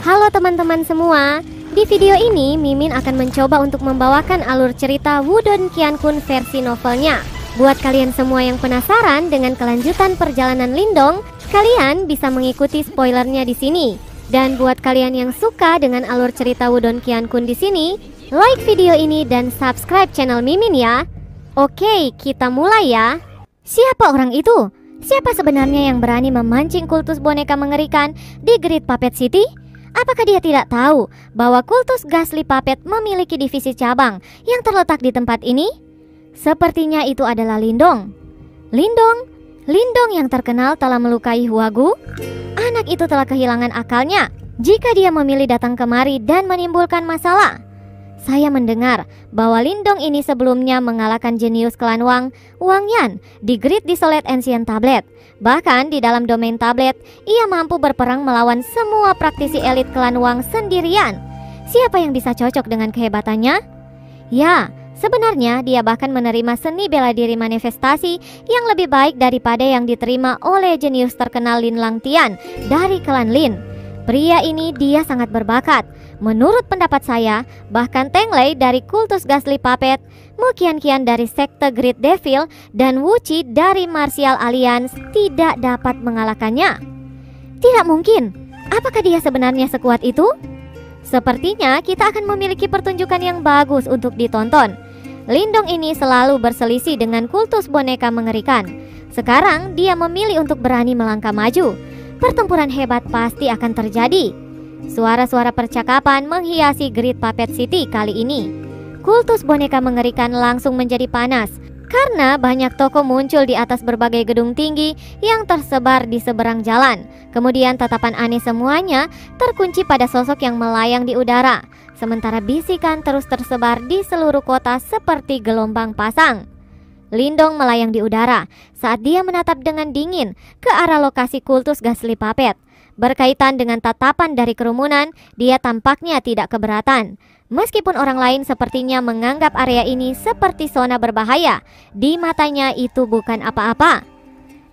Halo teman-teman semua. Di video ini Mimin akan mencoba untuk membawakan alur cerita Wudong Qiankun versi novelnya. Buat kalian semua yang penasaran dengan kelanjutan perjalanan Lindong, kalian bisa mengikuti spoilernya di sini. Dan buat kalian yang suka dengan alur cerita Wudong Qiankun di sini, like video ini dan subscribe channel Mimin ya. Oke, kita mulai ya. Siapa orang itu? Siapa sebenarnya yang berani memancing kultus boneka mengerikan di Great Puppet City? Apakah dia tidak tahu bahwa kultus Ghastly Puppet memiliki divisi cabang yang terletak di tempat ini? Sepertinya itu adalah Lindong. Lindong yang terkenal telah melukai Huagu. Anak itu telah kehilangan akalnya jika dia memilih datang kemari dan menimbulkan masalah. Saya mendengar bahwa Lindong ini sebelumnya mengalahkan jenius klan Wang Yan di Great Desolate Ancient Tablet. Bahkan di dalam domain tablet, ia mampu berperang melawan semua praktisi elit klan Wang sendirian. Siapa yang bisa cocok dengan kehebatannya? Ya, sebenarnya dia bahkan menerima seni bela diri manifestasi yang lebih baik daripada yang diterima oleh jenius terkenal Lin Langtian dari klan Lin. Pria ini dia sangat berbakat. Menurut pendapat saya, bahkan Teng Lei dari kultus Ghastly Puppet, Mu Qian dari sekte Great Devil, dan Wu Qi dari Martial Alliance tidak dapat mengalahkannya. Tidak mungkin. Apakah dia sebenarnya sekuat itu? Sepertinya kita akan memiliki pertunjukan yang bagus untuk ditonton. Lindong ini selalu berselisih dengan kultus boneka mengerikan. Sekarang dia memilih untuk berani melangkah maju. Pertempuran hebat pasti akan terjadi. Suara-suara percakapan menghiasi Great Puppet City kali ini. Kultus boneka mengerikan langsung menjadi panas karena banyak toko muncul di atas berbagai gedung tinggi yang tersebar di seberang jalan. Kemudian tatapan aneh semuanya terkunci pada sosok yang melayang di udara. Sementara bisikan terus tersebar di seluruh kota seperti gelombang pasang. Lindong melayang di udara saat dia menatap dengan dingin ke arah lokasi kultus Ghastly Puppet. Berkaitan dengan tatapan dari kerumunan, dia tampaknya tidak keberatan. Meskipun orang lain sepertinya menganggap area ini seperti zona berbahaya, di matanya itu bukan apa-apa.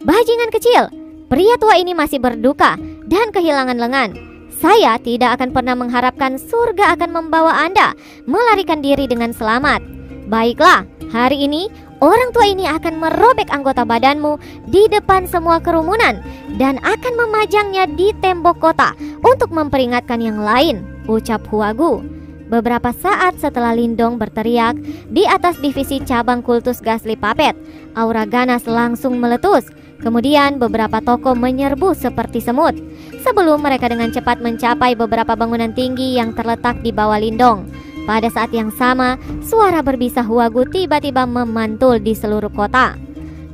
Bajingan kecil, pria tua ini masih berduka dan kehilangan lengan. Saya tidak akan pernah mengharapkan surga akan membawa Anda melarikan diri dengan selamat. Baiklah, hari ini orang tua ini akan merobek anggota badanmu di depan semua kerumunan dan akan memajangnya di tembok kota untuk memperingatkan yang lain, ucap Huagu. Beberapa saat setelah Lindong berteriak di atas divisi cabang kultus Ghastly Puppet, aura ganas langsung meletus. Kemudian beberapa toko menyerbu seperti semut sebelum mereka dengan cepat mencapai beberapa bangunan tinggi yang terletak di bawah Lindong. Pada saat yang sama, suara berbisa Huagu tiba-tiba memantul di seluruh kota.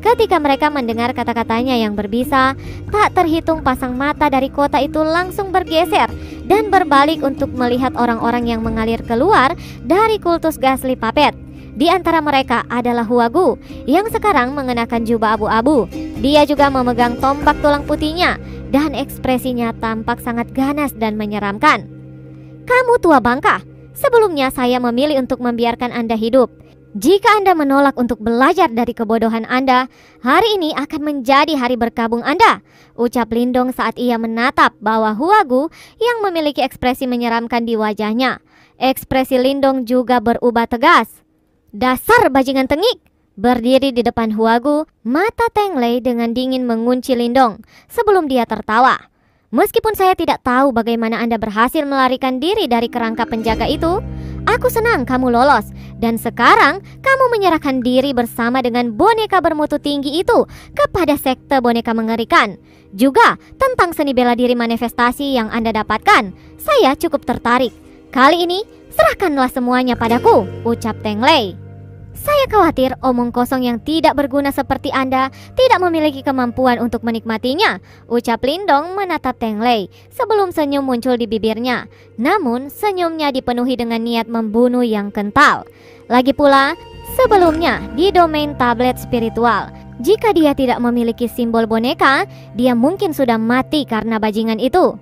Ketika mereka mendengar kata-katanya yang berbisa, tak terhitung pasang mata dari kota itu langsung bergeser dan berbalik untuk melihat orang-orang yang mengalir keluar dari kultus Ghastly Puppet. Di antara mereka adalah Huagu yang sekarang mengenakan jubah abu-abu. Dia juga memegang tombak tulang putihnya dan ekspresinya tampak sangat ganas dan menyeramkan. Kamu tua bangka. Sebelumnya saya memilih untuk membiarkan Anda hidup. Jika Anda menolak untuk belajar dari kebodohan Anda, hari ini akan menjadi hari berkabung Anda, ucap Lindong saat ia menatap bawah Huagu yang memiliki ekspresi menyeramkan di wajahnya. Ekspresi Lindong juga berubah tegas. Dasar bajingan tengik! Berdiri di depan Huagu, mata Teng Lei dengan dingin mengunci Lindong sebelum dia tertawa. Meskipun saya tidak tahu bagaimana Anda berhasil melarikan diri dari kerangka penjaga itu, aku senang kamu lolos. Dan sekarang kamu menyerahkan diri bersama dengan boneka bermutu tinggi itu kepada sekte boneka mengerikan. Juga tentang seni bela diri manifestasi yang Anda dapatkan, saya cukup tertarik. Kali ini serahkanlah semuanya padaku, ucap Teng Lei. Saya khawatir omong kosong yang tidak berguna seperti Anda tidak memiliki kemampuan untuk menikmatinya, ucap Lindong menatap Teng Lei sebelum senyum muncul di bibirnya. Namun senyumnya dipenuhi dengan niat membunuh yang kental. Lagi pula, sebelumnya di domain tablet spiritual, jika dia tidak memiliki simbol boneka, dia mungkin sudah mati karena bajingan itu.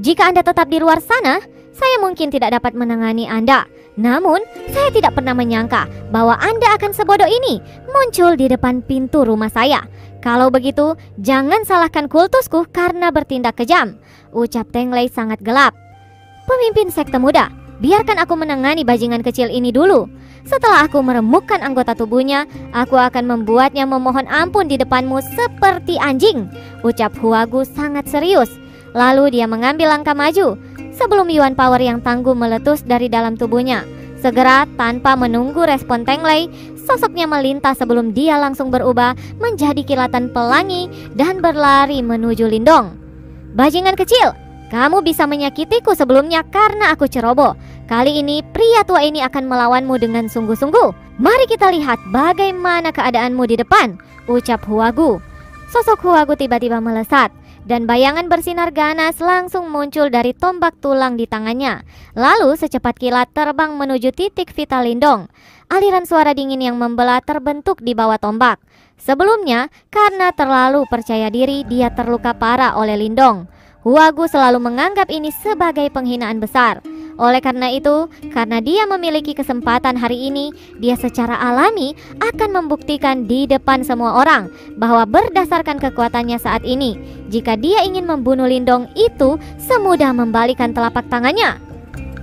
Jika Anda tetap di luar sana, saya mungkin tidak dapat menangani Anda. Namun, saya tidak pernah menyangka bahwa Anda akan sebodoh ini muncul di depan pintu rumah saya. Kalau begitu, jangan salahkan kultusku karena bertindak kejam, ucap Teng Lei sangat gelap. Pemimpin sekte muda, biarkan aku menangani bajingan kecil ini dulu. Setelah aku meremukkan anggota tubuhnya, aku akan membuatnya memohon ampun di depanmu seperti anjing, ucap Huagu sangat serius. Lalu dia mengambil langkah maju sebelum Yuan Power yang tangguh meletus dari dalam tubuhnya. Segera tanpa menunggu respon Teng Lei, sosoknya melintas sebelum dia langsung berubah menjadi kilatan pelangi dan berlari menuju Lindong. Bajingan kecil, kamu bisa menyakitiku sebelumnya karena aku ceroboh. Kali ini pria tua ini akan melawanmu dengan sungguh-sungguh. Mari kita lihat bagaimana keadaanmu di depan, ucap Huagu. Sosok Huagu tiba-tiba melesat dan bayangan bersinar ganas langsung muncul dari tombak tulang di tangannya. Lalu secepat kilat terbang menuju titik vital Lindong. Aliran suara dingin yang membelah terbentuk di bawah tombak. Sebelumnya, karena terlalu percaya diri, dia terluka parah oleh Lindong. Huagu selalu menganggap ini sebagai penghinaan besar. Oleh karena itu, karena dia memiliki kesempatan hari ini, dia secara alami akan membuktikan di depan semua orang bahwa berdasarkan kekuatannya saat ini, jika dia ingin membunuh Lindong itu semudah membalikan telapak tangannya.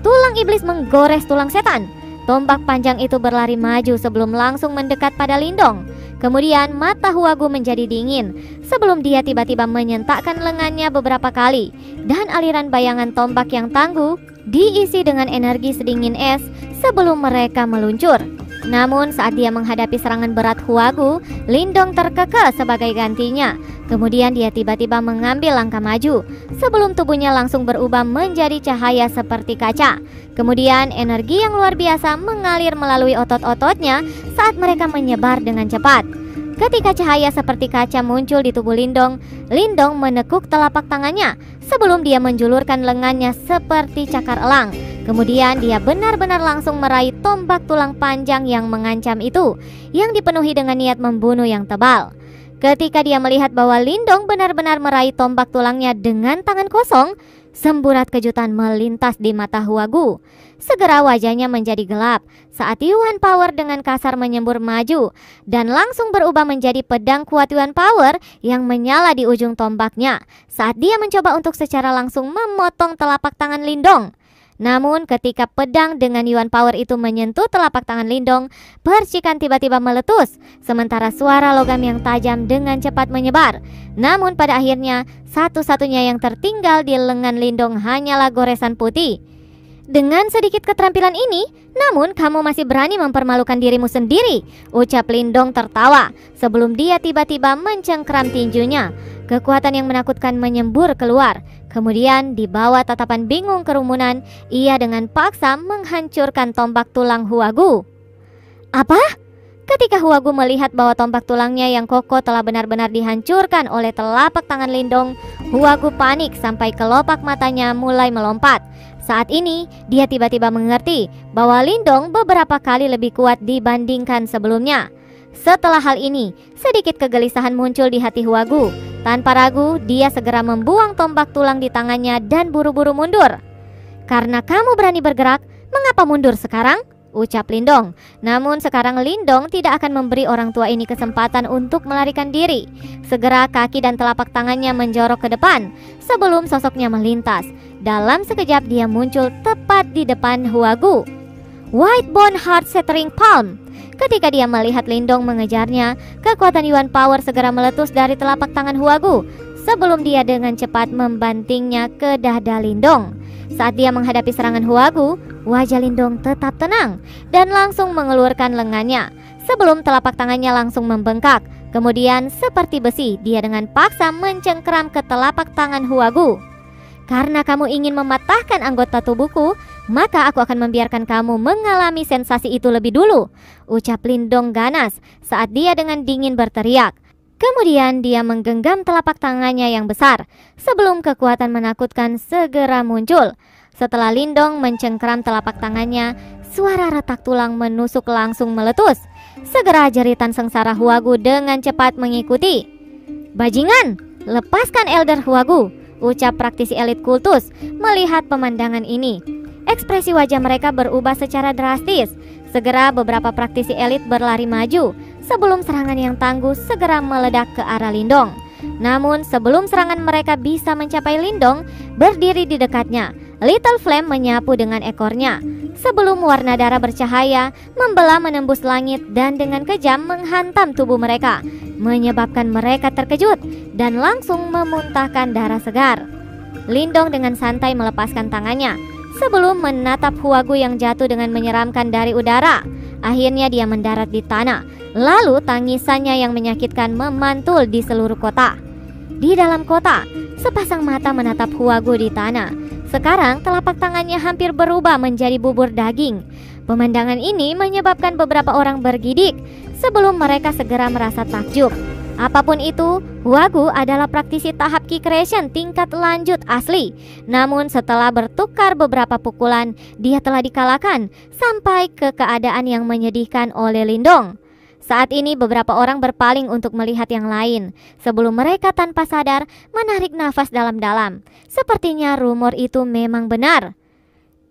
Tulang iblis menggores tulang setan. Tombak panjang itu berlari maju sebelum langsung mendekat pada Lindong. Kemudian mata Huagu menjadi dingin sebelum dia tiba-tiba menyentakkan lengannya beberapa kali, dan aliran bayangan tombak yang tangguh diisi dengan energi sedingin es sebelum mereka meluncur. Namun saat dia menghadapi serangan berat Huagu, Lindong terkekeh sebagai gantinya. Kemudian dia tiba-tiba mengambil langkah maju sebelum tubuhnya langsung berubah menjadi cahaya seperti kaca. Kemudian energi yang luar biasa mengalir melalui otot-ototnya saat mereka menyebar dengan cepat. Ketika cahaya seperti kaca muncul di tubuh Lindong, Lindong menekuk telapak tangannya sebelum dia menjulurkan lengannya seperti cakar elang. Kemudian dia benar-benar langsung meraih tombak tulang panjang yang mengancam itu, yang dipenuhi dengan niat membunuh yang tebal. Ketika dia melihat bahwa Lindong benar-benar meraih tombak tulangnya dengan tangan kosong, semburat kejutan melintas di mata Huagu. Segera wajahnya menjadi gelap saat Yuan Power dengan kasar menyembur maju dan langsung berubah menjadi pedang kuat Yuan Power yang menyala di ujung tombaknya saat dia mencoba untuk secara langsung memotong telapak tangan Lindong. Namun ketika pedang dengan Yuan Power itu menyentuh telapak tangan Lindong, percikan tiba-tiba meletus, sementara suara logam yang tajam dengan cepat menyebar. Namun pada akhirnya, satu-satunya yang tertinggal di lengan Lindong hanyalah goresan putih. Dengan sedikit keterampilan ini, namun kamu masih berani mempermalukan dirimu sendiri, ucap Lindong tertawa sebelum dia tiba-tiba mencengkram tinjunya. Kekuatan yang menakutkan menyembur keluar. Kemudian di bawah tatapan bingung kerumunan, ia dengan paksa menghancurkan tombak tulang Huagu. Apa? Ketika Huagu melihat bahwa tombak tulangnya yang kokoh telah benar-benar dihancurkan oleh telapak tangan Lindong, Huagu panik sampai kelopak matanya mulai melompat. Saat ini, dia tiba-tiba mengerti bahwa Lindong beberapa kali lebih kuat dibandingkan sebelumnya. Setelah hal ini, sedikit kegelisahan muncul di hati Huagu. Tanpa ragu, dia segera membuang tombak tulang di tangannya dan buru-buru mundur. Karena kamu berani bergerak, mengapa mundur sekarang? Ucap Lindong. Namun sekarang Lindong tidak akan memberi orang tua ini kesempatan untuk melarikan diri. Segera kaki dan telapak tangannya menjorok ke depan sebelum sosoknya melintas. Dalam sekejap dia muncul tepat di depan Huagu. White Bone Heart Shattering Palm. Ketika dia melihat Lindong mengejarnya, kekuatan Yuan Power segera meletus dari telapak tangan Huagu sebelum dia dengan cepat membantingnya ke dada Lindong. Saat dia menghadapi serangan Huagu, wajah Lindong tetap tenang dan langsung mengelurkan lengannya sebelum telapak tangannya langsung membengkak. Kemudian seperti besi, dia dengan paksa mencengkeram ke telapak tangan Huagu. Karena kamu ingin mematahkan anggota tubuhku, maka aku akan membiarkan kamu mengalami sensasi itu lebih dulu, ucap Lindong ganas saat dia dengan dingin berteriak. Kemudian dia menggenggam telapak tangannya yang besar sebelum kekuatan menakutkan segera muncul. Setelah Lindong mencengkeram telapak tangannya, suara retak tulang menusuk langsung meletus. Segera jeritan sengsara Huagu dengan cepat mengikuti. Bajingan, lepaskan Elder Huagu, ucap praktisi elit kultus melihat pemandangan ini. Ekspresi wajah mereka berubah secara drastis. Segera beberapa praktisi elit berlari maju sebelum serangan yang tangguh segera meledak ke arah Lindong. Namun sebelum serangan mereka bisa mencapai Lindong, berdiri di dekatnya, Little Flame menyapu dengan ekornya sebelum warna darah bercahaya membelah menembus langit dan dengan kejam menghantam tubuh mereka, menyebabkan mereka terkejut dan langsung memuntahkan darah segar. Lindong dengan santai melepaskan tangannya sebelum menatap Huagu yang jatuh dengan menyeramkan dari udara. Akhirnya dia mendarat di tanah, lalu tangisannya yang menyakitkan memantul di seluruh kota. Di dalam kota, sepasang mata menatap Huagu di tanah. Sekarang telapak tangannya hampir berubah menjadi bubur daging. Pemandangan ini menyebabkan beberapa orang bergidik sebelum mereka segera merasa takjub. Apapun itu, Huagu adalah praktisi tahap Ki Creation tingkat lanjut asli. Namun setelah bertukar beberapa pukulan, dia telah dikalahkan sampai ke keadaan yang menyedihkan oleh Lindong. Saat ini beberapa orang berpaling untuk melihat yang lain sebelum mereka tanpa sadar menarik nafas dalam-dalam. Sepertinya rumor itu memang benar.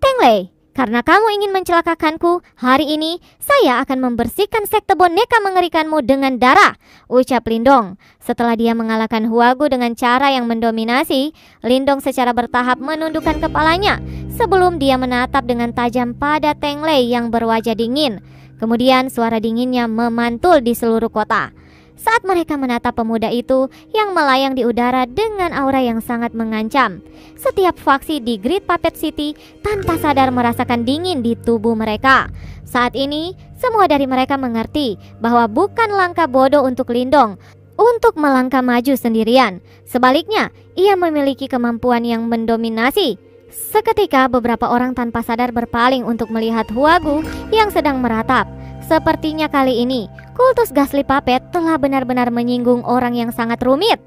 Tenglei, karena kamu ingin mencelakakanku, hari ini saya akan membersihkan sekte boneka mengerikanmu dengan darah, ucap Lindong. Setelah dia mengalahkan Huagu dengan cara yang mendominasi, Lindong secara bertahap menundukkan kepalanya sebelum dia menatap dengan tajam pada Tenglei yang berwajah dingin. Kemudian suara dinginnya memantul di seluruh kota saat mereka menatap pemuda itu yang melayang di udara dengan aura yang sangat mengancam. Setiap faksi di Great Puppet City tanpa sadar merasakan dingin di tubuh mereka. Saat ini, semua dari mereka mengerti bahwa bukan langkah bodoh untuk Lindong untuk melangkah maju sendirian. Sebaliknya, ia memiliki kemampuan yang mendominasi. Seketika beberapa orang tanpa sadar berpaling untuk melihat Huagu yang sedang meratap. Sepertinya kali ini kultus Ghastly Puppet telah benar-benar menyinggung orang yang sangat rumit.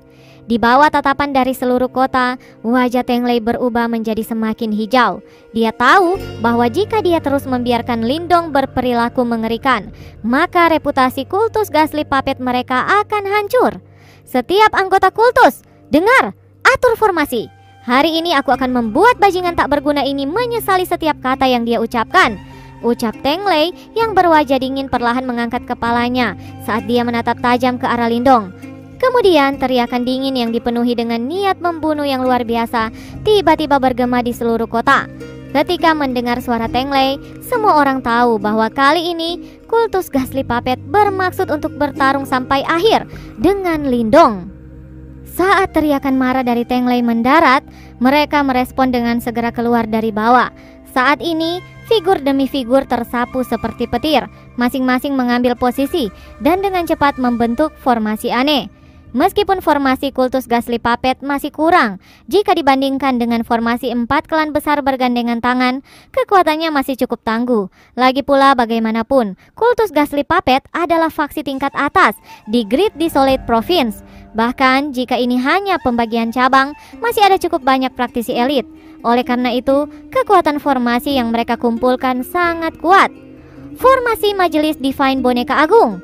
Di bawah tatapan dari seluruh kota, wajah Tenglei berubah menjadi semakin hijau. Dia tahu bahwa jika dia terus membiarkan Lindong berperilaku mengerikan, maka reputasi kultus Ghastly Puppet mereka akan hancur. Setiap anggota kultus, dengar, atur formasi. Hari ini aku akan membuat bajingan tak berguna ini menyesali setiap kata yang dia ucapkan, ucap Tenglei yang berwajah dingin perlahan mengangkat kepalanya saat dia menatap tajam ke arah Lindong. Kemudian teriakan dingin yang dipenuhi dengan niat membunuh yang luar biasa tiba-tiba bergema di seluruh kota. Ketika mendengar suara Tenglei, semua orang tahu bahwa kali ini kultus Ghastly Puppet bermaksud untuk bertarung sampai akhir dengan Lindong. Saat teriakan marah dari Tenglei mendarat, mereka merespon dengan segera keluar dari bawah. Saat ini, figur demi figur tersapu seperti petir, masing-masing mengambil posisi dan dengan cepat membentuk formasi aneh. Meskipun formasi kultus Ghastly Puppet masih kurang jika dibandingkan dengan formasi 4 klan besar bergandengan tangan, kekuatannya masih cukup tangguh. Lagi pula bagaimanapun, kultus Ghastly Puppet adalah faksi tingkat atas di Great Desolate Province. Bahkan jika ini hanya pembagian cabang, masih ada cukup banyak praktisi elit. Oleh karena itu, kekuatan formasi yang mereka kumpulkan sangat kuat. Formasi Majelis Divine Boneka Agung.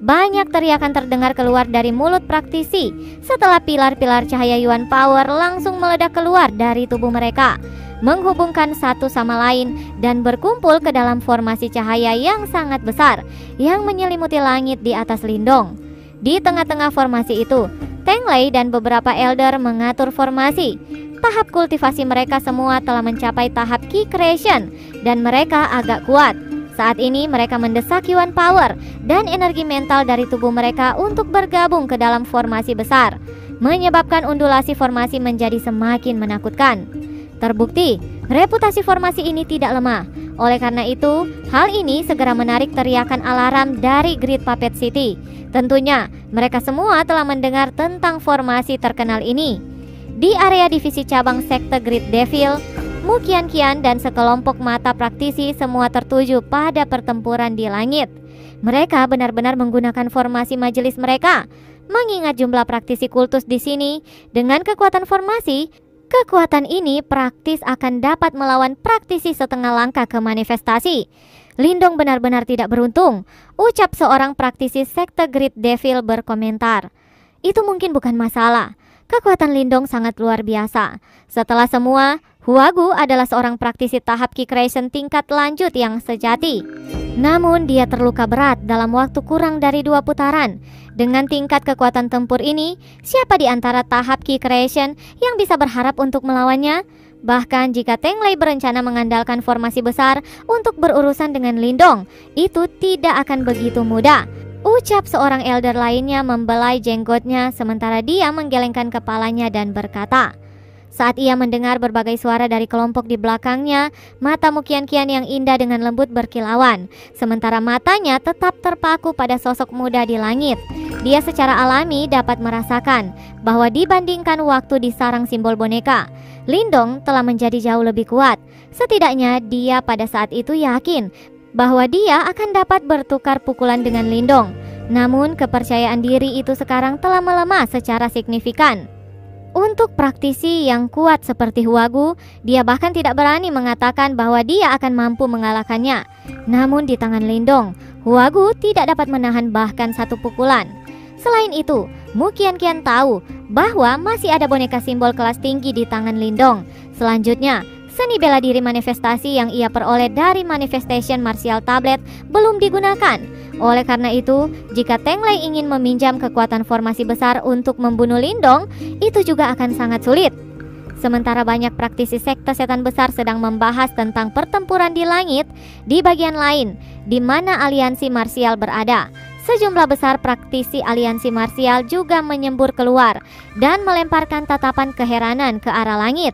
Banyak teriakan terdengar keluar dari mulut praktisi setelah pilar-pilar cahaya Yuan Power langsung meledak keluar dari tubuh mereka, menghubungkan satu sama lain dan berkumpul ke dalam formasi cahaya yang sangat besar yang menyelimuti langit di atas Lindong. Di tengah-tengah formasi itu, Tenglei dan beberapa elder mengatur formasi. Tahap kultivasi mereka semua telah mencapai tahap Ki Creation dan mereka agak kuat. Saat ini mereka mendesak Yuan Power dan energi mental dari tubuh mereka untuk bergabung ke dalam formasi besar, menyebabkan undulasi formasi menjadi semakin menakutkan. Terbukti, reputasi formasi ini tidak lemah. Oleh karena itu, hal ini segera menarik teriakan alarm dari Great Puppet City. Tentunya, mereka semua telah mendengar tentang formasi terkenal ini. Di area divisi cabang sekte Great Devil, Mu Qianqian dan sekelompok mata praktisi semua tertuju pada pertempuran di langit. Mereka benar-benar menggunakan formasi majelis mereka. Mengingat jumlah praktisi kultus di sini, dengan kekuatan formasi, kekuatan ini praktis akan dapat melawan praktisi setengah langkah ke manifestasi. Lindong benar-benar tidak beruntung, ucap seorang praktisi sekte Great Devil berkomentar. Itu mungkin bukan masalah. Kekuatan Lindong sangat luar biasa. Setelah semua, Huagu adalah seorang praktisi tahap Ki Creation tingkat lanjut yang sejati. Namun dia terluka berat dalam waktu kurang dari 2 putaran. Dengan tingkat kekuatan tempur ini, siapa di antara tahap Ki Creation yang bisa berharap untuk melawannya? Bahkan jika Teng Lei berencana mengandalkan formasi besar untuk berurusan dengan Lindong, itu tidak akan begitu mudah. Ucap seorang elder lainnya membelai jenggotnya sementara dia menggelengkan kepalanya dan berkata. Saat ia mendengar berbagai suara dari kelompok di belakangnya, mata Mu Qianqian yang indah dengan lembut berkilauan, sementara matanya tetap terpaku pada sosok muda di langit. Dia secara alami dapat merasakan bahwa dibandingkan waktu di sarang simbol boneka, Lindong telah menjadi jauh lebih kuat. Setidaknya dia pada saat itu yakin bahwa dia akan dapat bertukar pukulan dengan Lindong. Namun kepercayaan diri itu sekarang telah melemah secara signifikan. Untuk praktisi yang kuat seperti Huagu, dia bahkan tidak berani mengatakan bahwa dia akan mampu mengalahkannya. Namun di tangan Lindong, Huagu tidak dapat menahan bahkan satu pukulan. Selain itu, Mu Qianqian tahu bahwa masih ada boneka simbol kelas tinggi di tangan Lindong. Selanjutnya, seni bela diri manifestasi yang ia peroleh dari Manifestation Martial Tablet belum digunakan. Oleh karena itu, jika Teng Lei ingin meminjam kekuatan formasi besar untuk membunuh Lindong, itu juga akan sangat sulit. Sementara banyak praktisi sekte setan besar sedang membahas tentang pertempuran di langit, di bagian lain, di mana aliansi marsial berada, sejumlah besar praktisi aliansi marsial juga menyembur keluar dan melemparkan tatapan keheranan ke arah langit.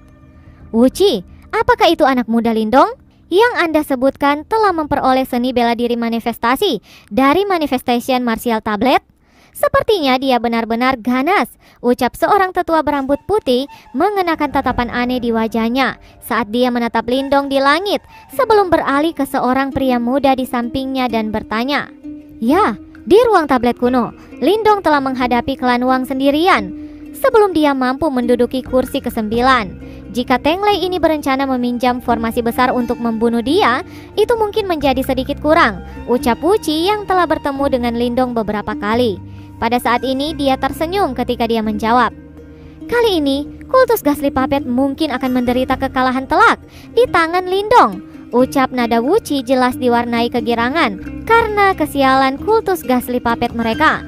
Wuci, apakah itu anak muda Lindong? Yang Anda sebutkan telah memperoleh seni bela diri manifestasi dari Manifestation Martial Tablet? Sepertinya dia benar-benar ganas, ucap seorang tetua berambut putih mengenakan tatapan aneh di wajahnya saat dia menatap Lindong di langit sebelum beralih ke seorang pria muda di sampingnya dan bertanya. Ya, di ruang tablet kuno, Lindong telah menghadapi klan Wang sendirian sebelum dia mampu menduduki kursi ke-9. Jika Teng Lei ini berencana meminjam formasi besar untuk membunuh dia, itu mungkin menjadi sedikit kurang, ucap Wuci yang telah bertemu dengan Lindong beberapa kali. Pada saat ini dia tersenyum ketika dia menjawab. Kali ini, kultus Ghastly Puppet mungkin akan menderita kekalahan telak di tangan Lindong, ucap nada Wuci jelas diwarnai kegirangan karena kesialan kultus Ghastly Puppet mereka.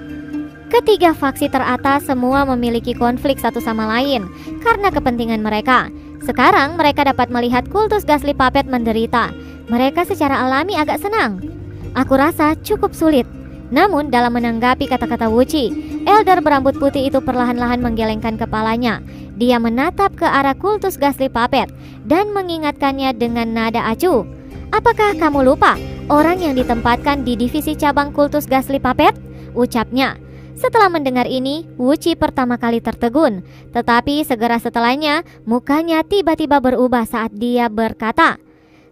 Ketiga faksi teratas semua memiliki konflik satu sama lain karena kepentingan mereka. Sekarang mereka dapat melihat kultus Ghastly Puppet menderita. Mereka secara alami agak senang. Aku rasa cukup sulit. Namun dalam menanggapi kata-kata Wuci, elder berambut putih itu perlahan-lahan menggelengkan kepalanya. Dia menatap ke arah kultus Ghastly Puppet dan mengingatkannya dengan nada acuh. Apakah kamu lupa orang yang ditempatkan di divisi cabang kultus Ghastly Puppet? Ucapnya. Setelah mendengar ini, Wuci pertama kali tertegun, tetapi segera setelahnya mukanya tiba-tiba berubah saat dia berkata,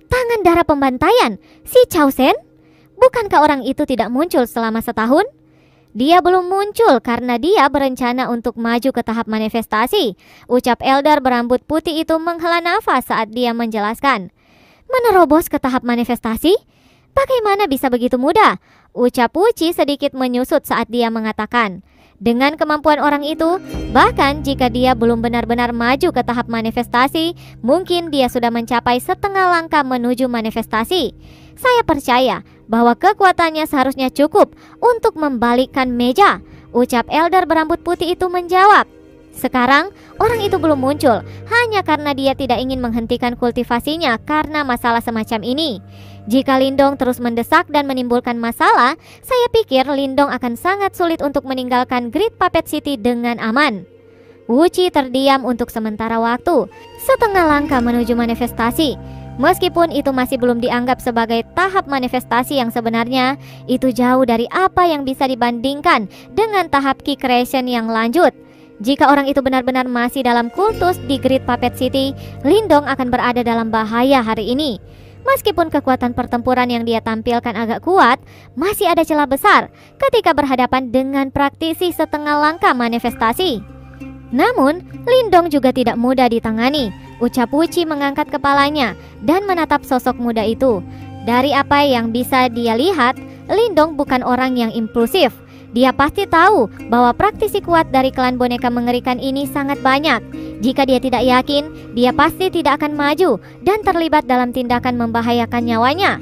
"Tangan darah pembantaian, si Chao Shen? Bukankah orang itu tidak muncul selama setahun?" Dia belum muncul karena dia berencana untuk maju ke tahap manifestasi, ucap elder berambut putih itu menghela nafas saat dia menjelaskan. Menerobos ke tahap manifestasi? Bagaimana bisa begitu mudah? Ucap Wuci sedikit menyusut saat dia mengatakan, dengan kemampuan orang itu, bahkan jika dia belum benar-benar maju ke tahap manifestasi, mungkin dia sudah mencapai setengah langkah menuju manifestasi. Saya percaya bahwa kekuatannya seharusnya cukup untuk membalikkan meja, ucap elder berambut putih itu menjawab. Sekarang, orang itu belum muncul hanya karena dia tidak ingin menghentikan kultivasinya karena masalah semacam ini. Jika Lindong terus mendesak dan menimbulkan masalah, saya pikir Lindong akan sangat sulit untuk meninggalkan Great Puppet City dengan aman. Wuci terdiam untuk sementara waktu, setengah langkah menuju manifestasi. Meskipun itu masih belum dianggap sebagai tahap manifestasi yang sebenarnya, itu jauh dari apa yang bisa dibandingkan dengan tahap Key Creation yang lanjut. Jika orang itu benar-benar masih dalam kultus di Great Puppet City, Lindong akan berada dalam bahaya hari ini. Meskipun kekuatan pertempuran yang dia tampilkan agak kuat, masih ada celah besar ketika berhadapan dengan praktisi setengah langkah manifestasi. Namun, Lindong juga tidak mudah ditangani, ucap Wuci mengangkat kepalanya dan menatap sosok muda itu. Dari apa yang bisa dia lihat, Lindong bukan orang yang impulsif. Dia pasti tahu bahwa praktisi kuat dari klan boneka mengerikan ini sangat banyak. Jika dia tidak yakin, dia pasti tidak akan maju dan terlibat dalam tindakan membahayakan nyawanya.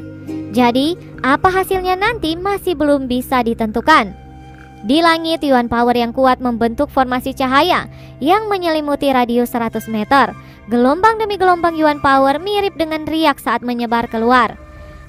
Jadi, apa hasilnya nanti masih belum bisa ditentukan. Di langit, Yuan Power yang kuat membentuk formasi cahaya yang menyelimuti radius 100 meter. Gelombang demi gelombang Yuan Power mirip dengan riak saat menyebar keluar.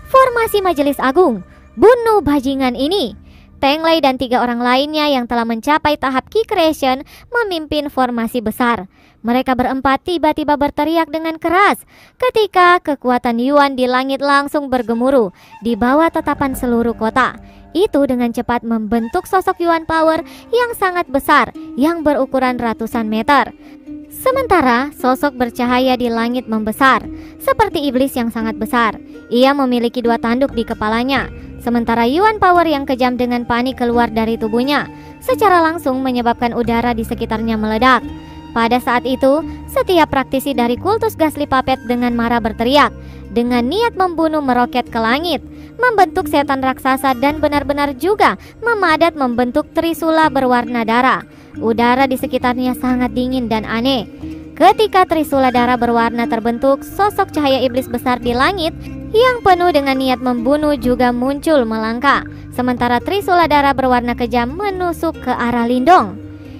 Formasi Majelis Agung, bunuh bajingan ini. Teng Lei dan 3 orang lainnya yang telah mencapai tahap Key Creation memimpin formasi besar. Mereka berempat tiba-tiba berteriak dengan keras ketika kekuatan Yuan di langit langsung bergemuruh di bawah tatapan seluruh kota. Itu dengan cepat membentuk sosok Yuan Power yang sangat besar yang berukuran ratusan meter. Sementara sosok bercahaya di langit membesar seperti iblis yang sangat besar. Ia memiliki 2 tanduk di kepalanya. Sementara Yuan Power yang kejam dengan panik keluar dari tubuhnya, secara langsung menyebabkan udara di sekitarnya meledak. Pada saat itu, setiap praktisi dari kultus Ghastly Puppet dengan marah berteriak, dengan niat membunuh meroket ke langit, membentuk setan raksasa dan benar-benar juga memadat membentuk trisula berwarna darah. Udara di sekitarnya sangat dingin dan aneh. Ketika trisula darah berwarna terbentuk, sosok cahaya iblis besar di langit yang penuh dengan niat membunuh juga muncul melangkah. Sementara trisula darah berwarna kejam menusuk ke arah Lindong.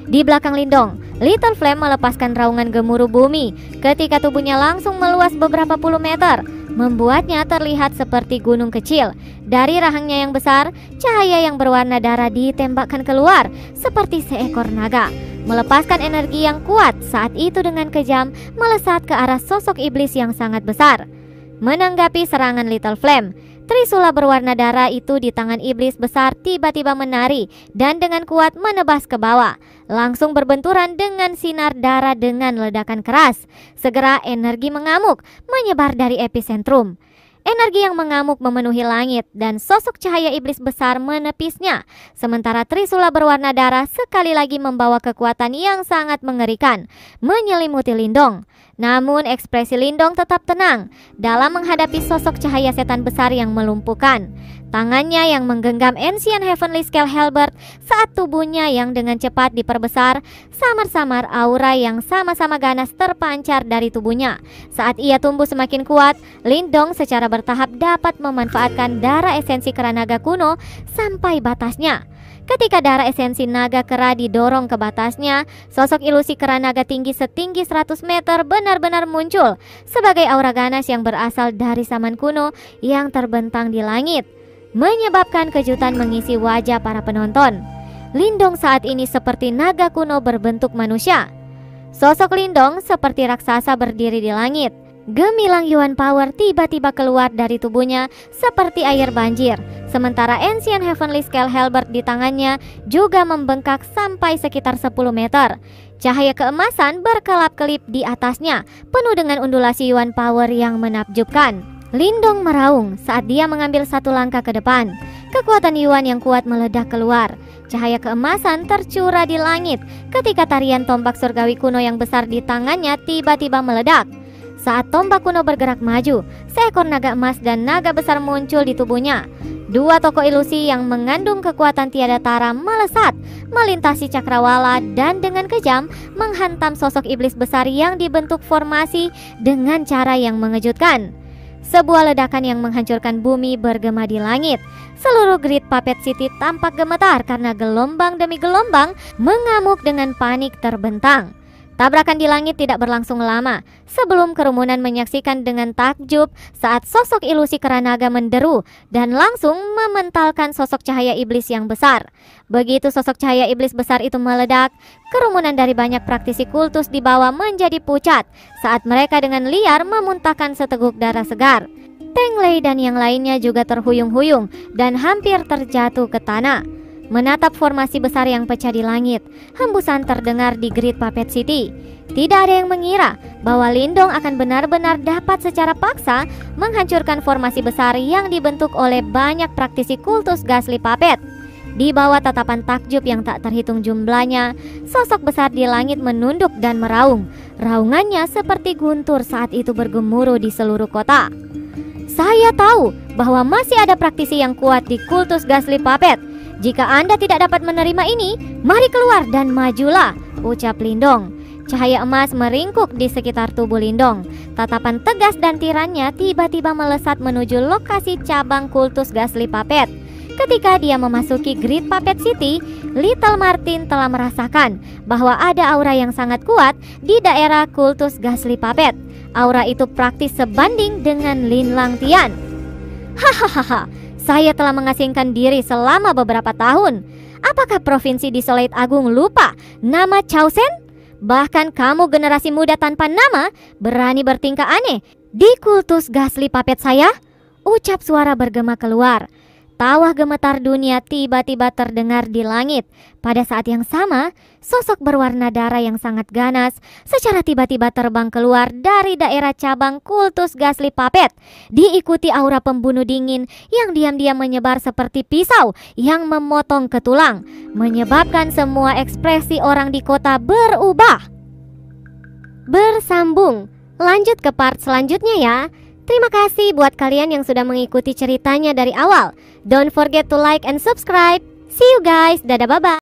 Di belakang Lindong, Little Flame melepaskan raungan gemuruh bumi ketika tubuhnya langsung meluas beberapa puluh meter, membuatnya terlihat seperti gunung kecil. Dari rahangnya yang besar, cahaya yang berwarna darah ditembakkan keluar seperti seekor naga, melepaskan energi yang kuat. Saat itu dengan kejam melesat ke arah sosok iblis yang sangat besar. Menanggapi serangan Little Flame, trisula berwarna darah itu di tangan iblis besar tiba-tiba menari dan dengan kuat menebas ke bawah, langsung berbenturan dengan sinar darah dengan ledakan keras. Segera energi mengamuk menyebar dari epicentrum. Energi yang mengamuk memenuhi langit dan sosok cahaya iblis besar menepisnya. Sementara trisula berwarna darah sekali lagi membawa kekuatan yang sangat mengerikan menyelimuti Lindong. Namun ekspresi Lindong tetap tenang dalam menghadapi sosok cahaya setan besar yang melumpuhkan. Tangannya yang menggenggam Ancient Heavenly Scale Halberd saat tubuhnya yang dengan cepat diperbesar, samar-samar aura yang sama-sama ganas terpancar dari tubuhnya. Saat ia tumbuh semakin kuat, Lindong secara bertahap dapat memanfaatkan darah esensi kera naga kuno sampai batasnya. Ketika darah esensi naga kera didorong ke batasnya, sosok ilusi kera naga tinggi setinggi 100 meter benar-benar muncul sebagai aura ganas yang berasal dari zaman kuno yang terbentang di langit, menyebabkan kejutan mengisi wajah para penonton. Lindong saat ini seperti naga kuno berbentuk manusia. Sosok Lindong seperti raksasa berdiri di langit. Gemilang Yuan Power tiba-tiba keluar dari tubuhnya seperti air banjir. Sementara Ancient Heavenly Scale Halberd di tangannya juga membengkak sampai sekitar 10 meter. Cahaya keemasan berkelap-kelip di atasnya, penuh dengan undulasi Yuan Power yang menakjubkan. Lindong meraung saat dia mengambil 1 langkah ke depan. Kekuatan Yuan yang kuat meledak keluar. Cahaya keemasan tercurah di langit ketika tarian tombak surgawi kuno yang besar di tangannya tiba-tiba meledak. Saat tombak kuno bergerak maju, seekor naga emas dan naga besar muncul di tubuhnya. 2 tokoh ilusi yang mengandung kekuatan tiada tara melesat, melintasi cakrawala dan dengan kejam menghantam sosok iblis besar yang dibentuk formasi dengan cara yang mengejutkan. Sebuah ledakan yang menghancurkan bumi bergema di langit. Seluruh Great Puppet City tampak gemetar karena gelombang demi gelombang mengamuk dengan panik terbentang. Tabrakan di langit tidak berlangsung lama sebelum kerumunan menyaksikan dengan takjub saat sosok ilusi kera naga menderu dan langsung mementalkan sosok cahaya iblis yang besar. Begitu sosok cahaya iblis besar itu meledak, kerumunan dari banyak praktisi kultus di bawah menjadi pucat saat mereka dengan liar memuntahkan seteguk darah segar. Teng Lei dan yang lainnya juga terhuyung-huyung dan hampir terjatuh ke tanah. Menatap formasi besar yang pecah di langit, hembusan terdengar di Great Puppet City. Tidak ada yang mengira bahwa Lindong akan benar-benar dapat secara paksa menghancurkan formasi besar yang dibentuk oleh banyak praktisi kultus Ghastly Puppet. Di bawah tatapan takjub yang tak terhitung jumlahnya, sosok besar di langit menunduk dan meraung. Raungannya seperti guntur saat itu bergemuruh di seluruh kota. Saya tahu bahwa masih ada praktisi yang kuat di kultus Ghastly Puppet. Jika Anda tidak dapat menerima ini, mari keluar dan majulah, ucap Lindong. Cahaya emas meringkuk di sekitar tubuh Lindong. Tatapan tegas dan tirannya tiba-tiba melesat menuju lokasi cabang kultus Ghastly Puppet. Ketika dia memasuki Great Puppet City, Little Martin telah merasakan bahwa ada aura yang sangat kuat di daerah kultus Ghastly Puppet. Aura itu praktis sebanding dengan Lin Langtian. Hahaha, saya telah mengasingkan diri selama beberapa tahun. Apakah provinsi di Solate Agung lupa nama Chao Sen? Bahkan kamu generasi muda tanpa nama berani bertingkah aneh di kultus Ghastly Puppet saya? Ucap suara bergema keluar. Tawa gemetar dunia tiba-tiba terdengar di langit. Pada saat yang sama, sosok berwarna darah yang sangat ganas secara tiba-tiba terbang keluar dari daerah cabang kultus Ghastly Puppet, diikuti aura pembunuh dingin yang diam-diam menyebar seperti pisau yang memotong ke tulang, menyebabkan semua ekspresi orang di kota berubah. Bersambung, lanjut ke part selanjutnya ya. Terima kasih buat kalian yang sudah mengikuti ceritanya dari awal. Don't forget to like and subscribe. See you guys. Dadah, bye-bye.